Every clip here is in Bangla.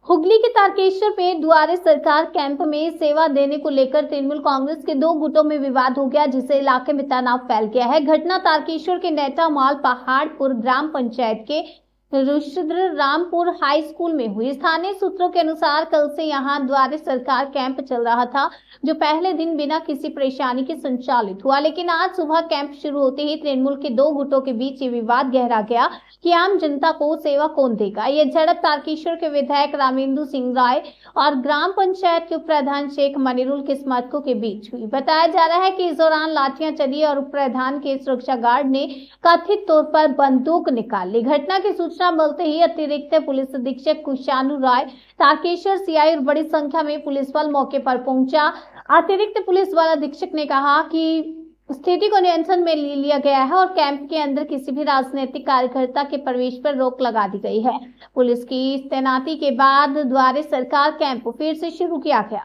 हुगली के तारकेश्वर में दुआरे सरकार कैंप में सेवा देने को लेकर तृणमूल कांग्रेस के दो गुटों में विवाद हो गया, जिससे इलाके में तनाव फैल गया है। घटना तारकेश्वर के नेटामाल पहाड़पुर ग्राम पंचायत के रुद्र रामपुर हाई स्कूल में हुई। स्थानीय सूत्रों के अनुसार कल से यहां द्वारे सरकार कैंप चल रहा था, जो पहले दिन बिना किसी परेशानी के संचालित हुआ, लेकिन आज सुबह कैंप शुरू होते ही तृणमूल के दो गुटों के बीच ये विवाद गहरा गया कि आम जनता को सेवा कौन देगा। ये झड़प तारकेश्वर के विधायक रामेंद्र सिंह राय और ग्राम पंचायत के उप प्रधान शेख मनिरुल के समर्थकों के बीच हुई। बताया जा रहा है कि इस दौरान लाठियां चली और उप प्रधान के सुरक्षा गार्ड ने कथित तौर पर बंदूक निकाल ली। घटना की सूचना मिलते ही अतिरिक्त पुलिस अधीक्षक कुशानु राय, तारकेश्वर सीआई और बड़ी संख्या में पुलिस बल मौके पर पहुंचा। अतिरिक्त पुलिस बल अधीक्षक ने कहा कि स्थिति को नियंत्रण में ले लिया गया है और कैंप के अंदर किसी भी राजनीतिक कार्यकर्ता के प्रवेश पर रोक लगा दी गई है। पुलिस की तैनाती के बाद द्वारे सरकार कैंप फिर से शुरू किया गया।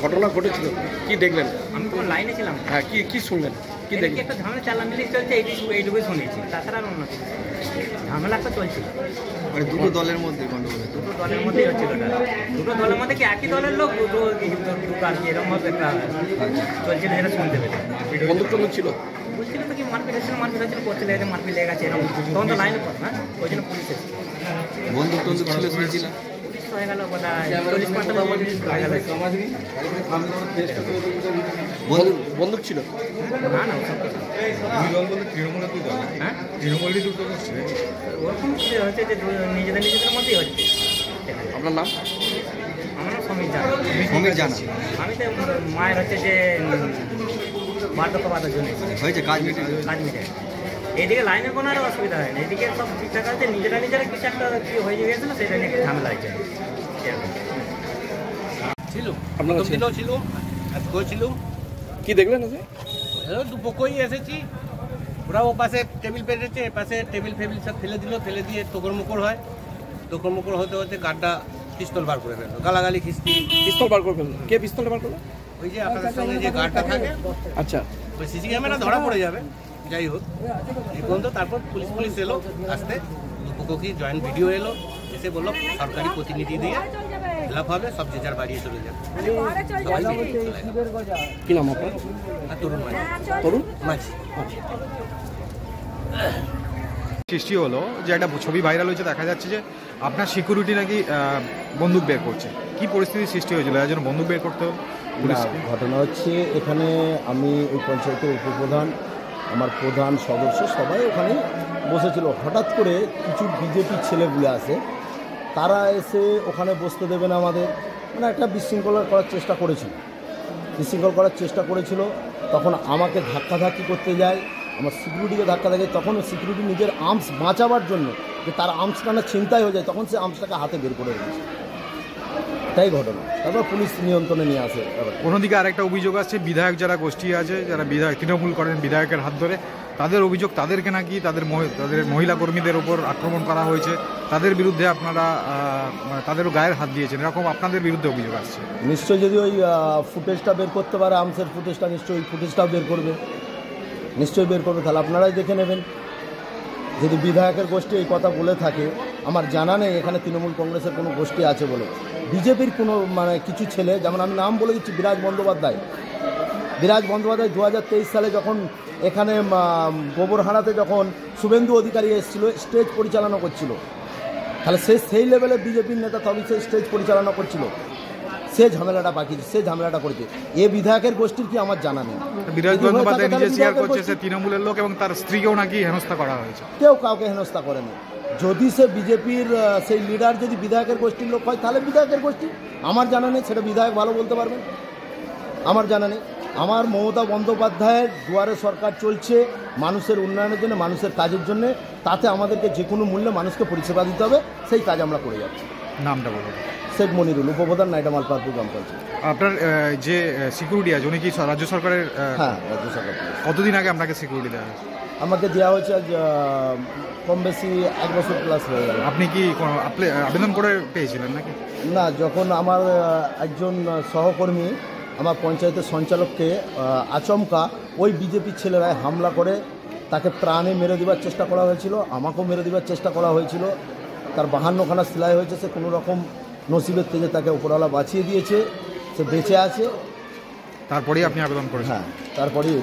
ঘটনা ঘটেছিল কি দেখলেন? আমি তো লাইনে ছিলাম। হ্যাঁ, কি শুনলেন? কি দেখলেন? একটা ঝামেলা চালামিলি চলছে, এইটুকুই শুনেছি, তাছাড়া আর অন্য কিছু ঝামেলা একটা চলছিল। মানে দুটো দলের মধ্যে গন্ডগোল, দুটো দলের মধ্যেই হচ্ছিল। দুটো দলের মধ্যে কি একই দলের লোক দুটো আর কি এরকম একটা চলছিল, যেটা শুনতে পেলে। বন্দুক টন্দুক ছিল? বুঝছিল তো কি মারপিট হচ্ছিল করছিল, মারপিট লেগে গেছে এরকম। তখন তো লাইনে পড়, হ্যাঁ, ওই জন্য পুলিশ এসেছে। বন্দুক টন্দুক ছিল শুনেছিল? হয়ে গেল বোধহয় 40-50 হয়ে গেল। বন্দুক ছিল না না, হ্যাঁ ওরকম হচ্ছে যে নিজেদের মধ্যেই হচ্ছে। আপনার নাম? আমার নাম সমীর জানা। আমি তো মায়ের হচ্ছে যে বার্ধক্যবাদের জন্য হয়েছে কাজ মিটে। এইদিকে লাইনের কোনো আর অসুবিধা হয় না, এদিকে সব ঠিকঠাক আছে। নিজেরা কিছু একটা কি হয়ে গিয়েছিল, সেটা নিয়ে ঝামেলা হয়েছে ছিল। আপনারা ছিল আজকেও ছিল। কি দেখলেন? দুপক্ষই এসেছি, ওরা ও পাশে টেবিল পেটেছে, এ পাশে টেবিল ফেবিল সব ফেলে দিয়ে তোকড়মোকড় হয়। তোকড়মোকড় হতে হতে গার্ডটা পিস্তল বার করে ফেললো, গালাগালি খিস্তি। পিস্তল বার করে ফেললো? কে পিস্তলটা বার করলো? ওই যে আপনাদের সঙ্গে যে গার্ডটা থাকে, আচ্ছা, ওই সিসি ক্যামেরা ধরা পড়ে যাবে। যাই হোক, এই পর্যন্ত তারপর পুলিশ এলো, আসতে দুপক্ষী জয়েন্ট ভিডিও এলো, এসে বললো সরকারি প্রতিনিধি দিয়ে খেলাপ হবে, সব যে যার বাড়িয়ে চলে যাবে। কি নাম আপনার? তরুণ মাঝি। সৃষ্টি হলো যে একটা ছবি ভাইরাল হয়েছে, দেখা যাচ্ছে যে আপনার সিকিউরিটি নাকি বন্দুক বের করছে। কি পরিস্থিতির সৃষ্টি হয়েছিল এর জন্য বন্দুক বের করতে হলো? ঘটনা হচ্ছে, এখানে আমি ওই পঞ্চায়েতের উপপ্রধান, আমার প্রধান সদস্য সবাই ওখানে বসেছিল। হঠাৎ করে কিছু বিজেপির ছেলেগুলো আসে, তারা এসে ওখানে বসতে দেবে না আমাদের, মানে একটা বিশৃঙ্খলা করার চেষ্টা করেছিল। তখন আমাকে ধাক্কাধাক্কি করতে যায়, আমার সিকিউরিটিকে ধাক্কা থাকে। তখন সিকিউরিটি নিজের আর্মস বাঁচাবার জন্য, যে তার আর্মসটা না ছিনতাই হয়ে যায়, তখন সে আর্মসটাকে হাতে বের করে দিয়েছে। তাই ঘটনা। তারপর পুলিশ নিয়ন্ত্রণে নিয়ে আসে। অন্যদিকে আরেকটা অভিযোগ আছে, বিধায়ক যারা গোষ্ঠী আছে, যারা তৃণমূল করেন বিধায়কের হাত ধরে, তাদের অভিযোগ তাদেরকে নাকি তাদের মহিলা কর্মীদের ওপর আক্রমণ করা হয়েছে, তাদের বিরুদ্ধে আপনারা তাদেরও গায়ের হাত দিয়েছেন, এরকম আপনাদের বিরুদ্ধে অভিযোগ আসছে। নিশ্চয়ই যদি ওই ফুটেজটা বের করতে পারে, আর্মসের ফুটেজটা, নিশ্চয়ই ওই ফুটেজটাও বের করবে, তাহলে আপনারাই দেখে নেবেন। যদি বিধায়কের গোষ্ঠী এই কথা বলে থাকে, আমার জানা নেই এখানে তৃণমূল কংগ্রেসের কোনো গোষ্ঠী আছে বলে। বিজেপির কোনো কিছু ছেলে, যেমন আমি নাম বলে দিচ্ছি, বিরাজ বন্দ্যোপাধ্যায় 2023 সালে যখন এখানে গোবরহাড়াতে যখন শুভেন্দু অধিকারী এসেছিল, স্টেজ পরিচালনা করছিল, তাহলে সেই লেভেলে বিজেপির নেতা, তবে সে স্টেজ পরিচালনা করছিল, সে ঝামেলাটা করেছে। এ বিধায়কের গোষ্ঠীর কি আমার জানা নেই। বিরাজ বন্দ্যোপাধ্যায় নিজে স্বীকার করছে সে তৃণমূলের লোক, এবং তার স্ত্রীকেও নাকি হেনস্থা করা হয়েছে। কেউ কাউকে হেনস্থা করেনি। যদি সে বিজেপির সেই লিডার যদি বিধায়কের গোষ্ঠীর লোক হয়, তাহলে বিধায়কের গোষ্ঠী, আমার জানা নেই, সেটা বিধায়ক ভালো বলতে পারবেন, আমার জানা নেই। আমার মমতা বন্দ্যোপাধ্যায়ের দুয়ারে সরকার চলছে মানুষের উন্নয়নের জন্য, মানুষের কাজের জন্য। তাতে আমাদেরকে যে কোনো মূল্যে মানুষকে পরিষেবা দিতে হবে, সেই কাজ আমরা করে যাচ্ছি। নামটা বলুন। শেখ মনিরুল, উপপ্রধান, নাইটামাল পাহাড়পুর গ্রাম পঞ্চায়েত। আপনার যে সিকিউরিটি আছে, উনি কি রাজ্য সরকারের? হ্যাঁ, রাজ্য সরকার। কতদিন আগে আপনাকে সিকিউরিটি দেওয়া হয়েছে? আমাকে দেওয়া হয়েছে আজ কম বেশি 1 বছর প্লাস হয়ে গেল। আপনি কি কোনো আবেদন করে পেয়েছিলেন নাকি? না, যখন আমার একজন সহকর্মী আমার পঞ্চায়েতের সঞ্চালককে আচমকা ওই বিজেপির ছেলেরাই হামলা করে, তাকে প্রাণে মেরে দেওয়ার চেষ্টা করা হয়েছিল, আমাকেও মেরে দেওয়ার চেষ্টা করা হয়েছিল। তার 52খানা সেলাই হয়েছে, সে কোনো রকম নসিবের থেকে তাকে উপরওয়ালা বাঁচিয়ে দিয়েছে, সে বেঁচে আছে। তারপরেই আপনি আবেদন করেছেন? হ্যাঁ, তারপরেই